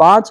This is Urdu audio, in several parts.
5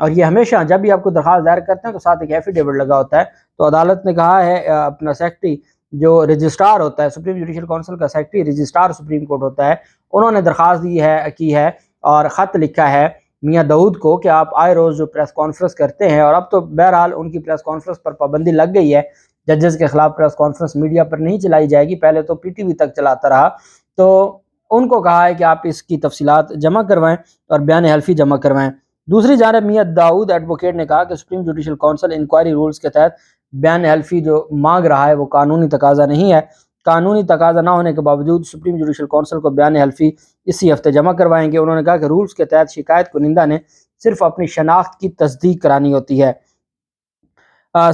اور یہ ہمیشہ جب بھی آپ کو درخواست دائر کرتے ہیں تو ساتھ ایک ایفیڈیوٹ لگا ہوتا ہے. تو عدالت نے کہا ہے اپنا سیکرٹری جو رجسٹرار ہوتا ہے سپریم جوڈیشل کونسل کا سیکرٹری رجسٹرار سپریم کورٹ ہوتا ہے, انہوں نے درخواست کی ہے اور خط لکھا ہے میاں داؤد کو کہ آپ آئے روز جو پریس کانفرنس کرتے ہیں, اور اب تو بہرحال ان کی پریس کانفرنس پر پابندی لگ گئی ہے, ججز کے خلاف پریس کانفرنس میڈیا پر نہیں چلائی جائے گی, پہلے تو پی ٹی وی تک چلاتا رہا. تو ان کو کہا ہے کہ آپ اس کی تفصیلات جمع کروائیں اور بیان حلفی جمع کروائیں. دوسری جانب میاں داؤد ایڈوکیٹ نے کہا کہ supreme judicial council inquiry rules کے تحت بیان حلفی جو مانگ رہا ہے وہ قانونی تقاضا نہیں ہے. قانونی تقاضا نہ ہونے کے باوجود سپریم جوڈیشل کونسل کو بیان حلفی اسی ہفتے جمع کروائیں گے. انہوں نے کہا کہ رولز کے تحت شکایت کنندہ نے صرف اپنی شناخت کی تصدیق کرانی ہوتی ہے,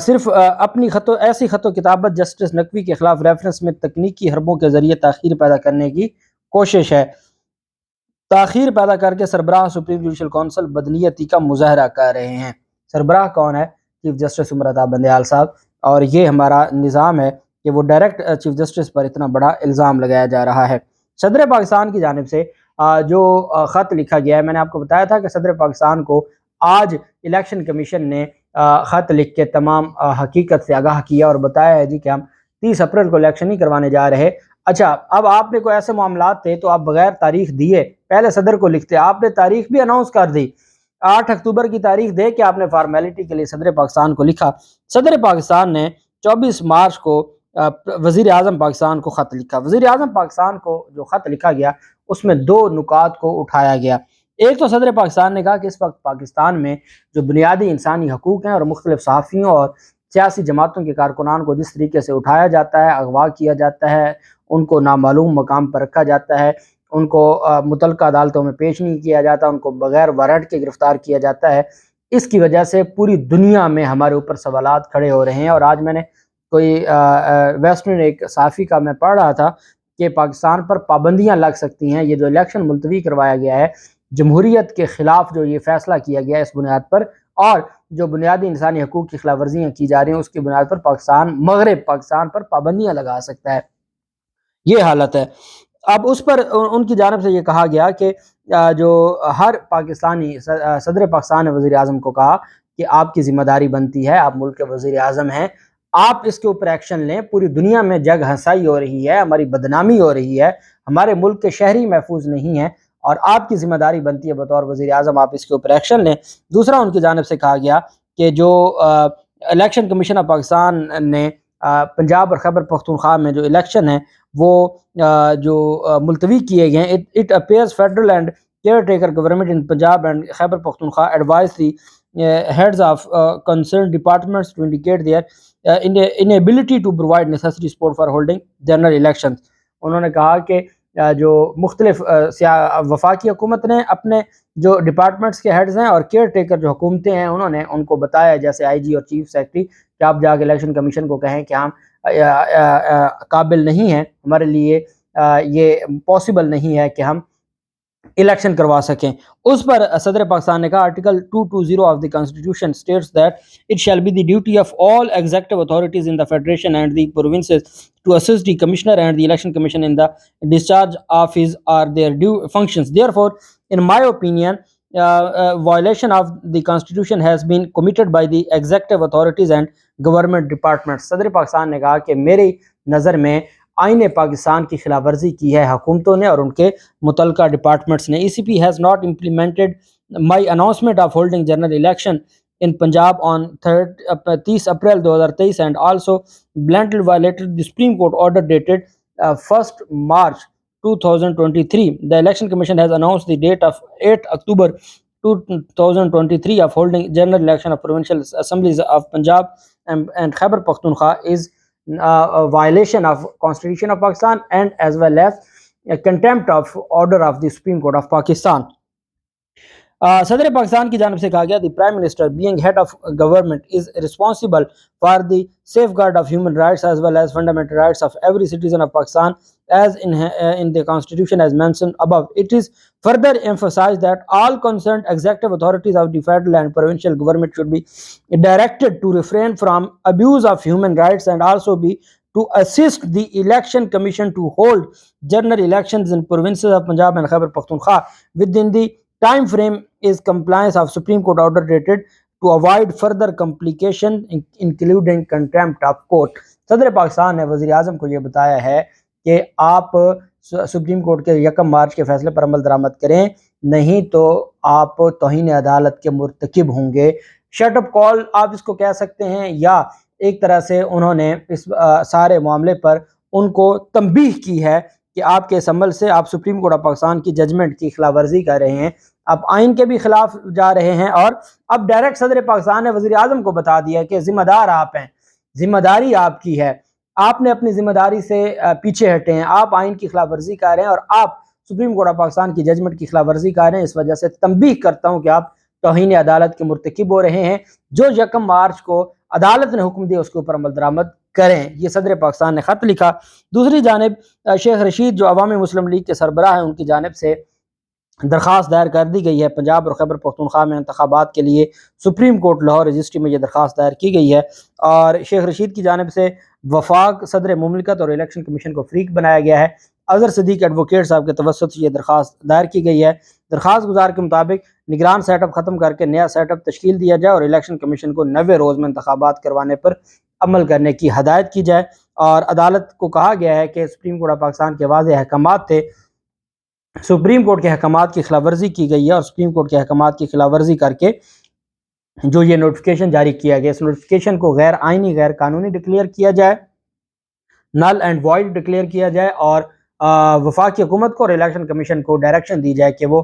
صرف اپنی ایسی خط و کتابت جسٹس نقوی کے خلاف ریفرنس میں تکنیکی حربوں کے ذریعے تاخیر پیدا کرنے کی کوشش ہے. تاخیر پیدا کر کے سربراہ سپریم جوڈیشل کونسل بدنیتی کا مظاہرہ کر رہے ہیں. سربراہ کون ہے؟ چیف جسٹس عمر عطا بندیال صاحب, اور یہ ہمارا نظام ہے کہ وہ ڈائریکٹ چیف جسٹس پر اتنا بڑا الزام لگایا جا رہا ہے. صدر پاکستان کی جانب سے جو خط لکھا گیا ہے, میں نے آپ کو بتایا تھا کہ صدر پاکستان کو آج الیکشن کمیشن نے خط لکھ کے تمام حقیقت سے آگاہ کیا اور بتایا ہے جی کہ ہم 30 اپریل کو الیکشن نہیں کروانے جا رہے. اچھا, اب آپ نے کوئی ایسے معاملات تھے تو آپ بغیر تاریخ دیے پہلے صدر کو لکھتے, آپ نے تاریخ بھی اناؤنس کر دی, 8 اکتوبر کی تاریخ دے کے آپ نے فارمیلٹی کے لیے صدر پاکستان کو لکھا. صدر پاکستان نے 24 مارچ کو وزیر اعظم پاکستان کو خط لکھا. وزیر اعظم پاکستان کو جو خط لکھا گیا اس میں 2 نکات کو اٹھایا گیا. ایک تو صدر پاکستان نے کہا کہ اس وقت پاکستان میں جو بنیادی انسانی حقوق ہیں اور مختلف صحافیوں اور سیاسی جماعتوں کے کارکنان کو جس طریقے سے اٹھایا جاتا ہے, اغوا کیا جاتا ہے, ان کو نامعلوم مقام پر رکھا جاتا ہے, ان کو متعلقہ عدالتوں میں پیش نہیں کیا جاتا, ان کو بغیر وارنٹ کے گرفتار کیا جاتا ہے, اس کی وجہ سے پوری دنیا میں ہمارے اوپر سوالات کھڑے ہو رہے ہیں. اور آج میں نے کوئی ویسٹرن ایک صحافی کا میں پڑھ رہا تھا کہ پاکستان پر پابندیاں لگ سکتی ہیں, یہ جو الیکشن ملتوی کروایا گیا ہے جمہوریت کے خلاف جو یہ فیصلہ کیا گیا ہے اس بنیاد پر, اور جو بنیادی انسانی حقوق کی خلاف ورزیاں کی جا رہی ہیں اس کی بنیاد پر مغرب پاکستان پر پابندیاں لگا سکتا ہے. یہ حالت ہے. اب اس پر ان کی جانب سے یہ کہا گیا کہ جو ہر پاکستانی صدر پاکستان نے وزیر اعظم کو کہا کہ آپ کی ذمہ داری بنتی ہے, آپ ملک کے وزیر اعظم ہیں, آپ اس کے اوپر ایکشن لیں. پوری دنیا میں جگ ہنسائی ہو رہی ہے, ہماری بدنامی ہو رہی ہے, ہمارے ملک کے شہری محفوظ نہیں ہیں, اور آپ کی ذمہ داری بنتی ہے بطور وزیر اعظم آپ اس کے اوپر ایکشن لیں. دوسرا ان کی جانب سے کہا گیا کہ جو الیکشن کمیشن آف پاکستان نے پنجاب اور خیبر پختونخوا میں جو الیکشن ہے وہ جو ملتوی کیے گئے ہیں, it appears federal and caretaker government in Punjab and Khyber Pakhtunkhwa advise the heads of concerned departments to indicate their inability to provide necessary support for holding general elections. انہوں نے کہا کہ جو مختلف وفاقی حکومت نے اپنے جو ڈپارٹمنٹس کے ہیڈز ہیں اور کیئر ٹیکر جو حکومتیں ہیں انہوں نے ان کو بتایا, جیسے آئی جی اور چیف سیکرٹری, کہ آپ جا کے الیکشن کمیشن کو کہیں کہ ہم قابل نہیں ہیں, ہمارے لیے یہ پاسبل نہیں ہے کہ ہم الیکشن کروا سکیں. اس پر صدر پاکستان نے کہا article 220 of the constitution states that it shall be the duty of all executive authorities in the federation and the provinces to assist the commissioner and the election commission in the discharge of his or their due functions. Therefore in my opinion violation of the constitution has been committed by the executive authorities and government departments. صدر پاکستان نے کہا کہ میری نظر میں آئین پاکستان کی خلاف ورزی کی ہے حکومتوں نے اور ان کے متعلقہ ڈپارٹمنٹس نے. ECP has not implemented my announcement of holding general election in Punjab on 30 April 2023 and also blatantly violated the Supreme Court order dated 1st March 2023. The Election Commission has announced the date of 8 October 2023 of holding general election of provincial assemblies of Punjab and Khyber Pakhtunkhwa is a violation of Constitution of Pakistan and as well as a contempt of order of the Supreme Court of Pakistan. صدر پاکستان کی جانب سے کہا گیا the prime minister being head of government is responsible for the safeguard of human rights as well as fundamental rights of every citizen of Pakistan as in the constitution as mentioned above. It is further emphasized that all concerned executive authorities of the federal and provincial government should be directed to refrain from abuse of human rights and also be to assist the election commission to hold general elections in provinces of Punjab and Khyber Pakhtunkhwa within the time frame is compliance of Supreme Court order dated to avoid further complication including contempt of court. صدر پاکستان نے وزیر اعظم کو یہ بتایا ہے کہ آپ سپریم کورٹ کے 1 مارچ کے فیصلے پر عمل درآمد کریں، نہیں تو آپ توہین عدالت کے مرتکب ہوں گے۔ شٹ اپ کال آپ اس کو کہہ سکتے ہیں، یا ایک طرح سے انہوں نے اس سارے معاملے پر ان کو تنبیہ کی ہے کہ آپ کے اس عمل سے آپ سپریم کورٹ آف پاکستان کی ججمنٹ کی خلاف ورزی کر رہے ہیں، آپ آئین کے بھی خلاف جا رہے ہیں، اور اب ڈائریکٹ صدر پاکستان نے وزیر اعظم کو بتا دیا کہ ذمہ دار آپ ہیں، ذمہ داری آپ کی ہے، آپ نے اپنی ذمہ داری سے پیچھے ہٹے ہیں، آپ آئین کی خلاف ورزی کر رہے ہیں اور آپ سپریم کورٹ آف پاکستان کی ججمنٹ کی خلاف ورزی کر رہے ہیں۔ اس وجہ سے تنبیہ کرتا ہوں کہ آپ توہین عدالت کے مرتکب ہو رہے ہیں، جو 1 مارچ کو عدالت نے حکم دیا اس کے اوپر عمل درآمد کریں۔ یہ صدر پاکستان نے خط لکھا۔ دوسری جانب شیخ رشید جو عوامی مسلم لیگ کے سربراہ ہیں، ان کی جانب سے درخواست دائر کر دی گئی ہے۔ پنجاب اور خیبر پختونخوا میں انتخابات کے لیے سپریم کورٹ لاہور رجسٹری میں یہ درخواست دائر کی گئی ہے، اور شیخ رشید کی جانب سے وفاق صدر مملکت اور الیکشن کمیشن کو فریق بنایا گیا ہے۔ اظہر صدیق ایڈوکیٹ صاحب کے توسط سے یہ درخواست دائر کی گئی ہے۔ درخواست گزار کے مطابق نگران سیٹ اپ ختم کر کے نیا سیٹ اپ تشکیل دیا جائے اور الیکشن کمیشن کو 90 روز میں انتخابات کروانے پر عمل کرنے کی ہدایت کی جائے، اور عدالت کو کہا گیا ہے کہ سپریم کورٹ آف پاکستان کے واضح احکامات تھے، سپریم کورٹ کے احکامات کی خلاف ورزی کی گئی ہے، اور سپریم کورٹ کے احکامات کی خلاف ورزی کر کے جو یہ نوٹیفیکیشن جاری کیا گیا، اس نوٹیفیکیشن کو غیر آئینی غیر قانونی ڈکلیئر کیا جائے، نل اینڈ وائڈ ڈکلیئر کیا جائے، اور وفاقی حکومت کو اور الیکشن کمیشن کو ڈائریکشن دی جائے کہ وہ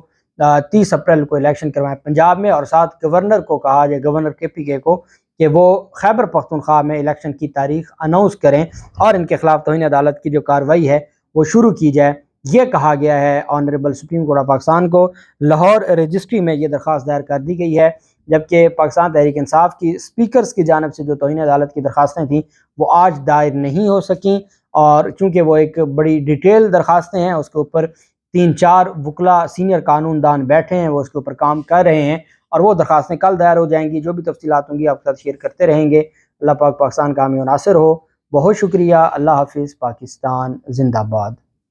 30 اپریل کو الیکشن کروائیں پنجاب میں، اور ساتھ گورنر کو کہا جائے، گورنر KPK کو، کہ وہ خیبر پختونخوا میں الیکشن کی تاریخ اناؤنس کریں اور ان کے خلاف توہین عدالت کی جو کارروائی ہے وہ شروع کی جائے۔ یہ کہا گیا ہے honourable supreme court of Pakistan کو۔ لاہور رجسٹری میں یہ درخواست دائر کر دی گئی ہے، جبکہ پاکستان تحریک انصاف کی اسپیکرز کی جانب سے جو توہین عدالت کی درخواستیں تھیں وہ آج دائر نہیں ہو سکیں، اور چونکہ وہ ایک بڑی ڈیٹیل درخواستیں ہیں، اس کے اوپر 3-4 وکلا سینئر قانون دان بیٹھے ہیں، وہ اس کے اوپر کام کر رہے ہیں، اور وہ درخواستیں کل دائر ہو جائیں گی۔ جو بھی تفصیلات ہوں گی آپ کے ساتھ شیئر کرتے رہیں گے۔ اللہ پاک پاکستان کا حامی و ناصر ہو۔ بہت شکریہ۔ اللہ حافظ۔ پاکستان زندہ باد۔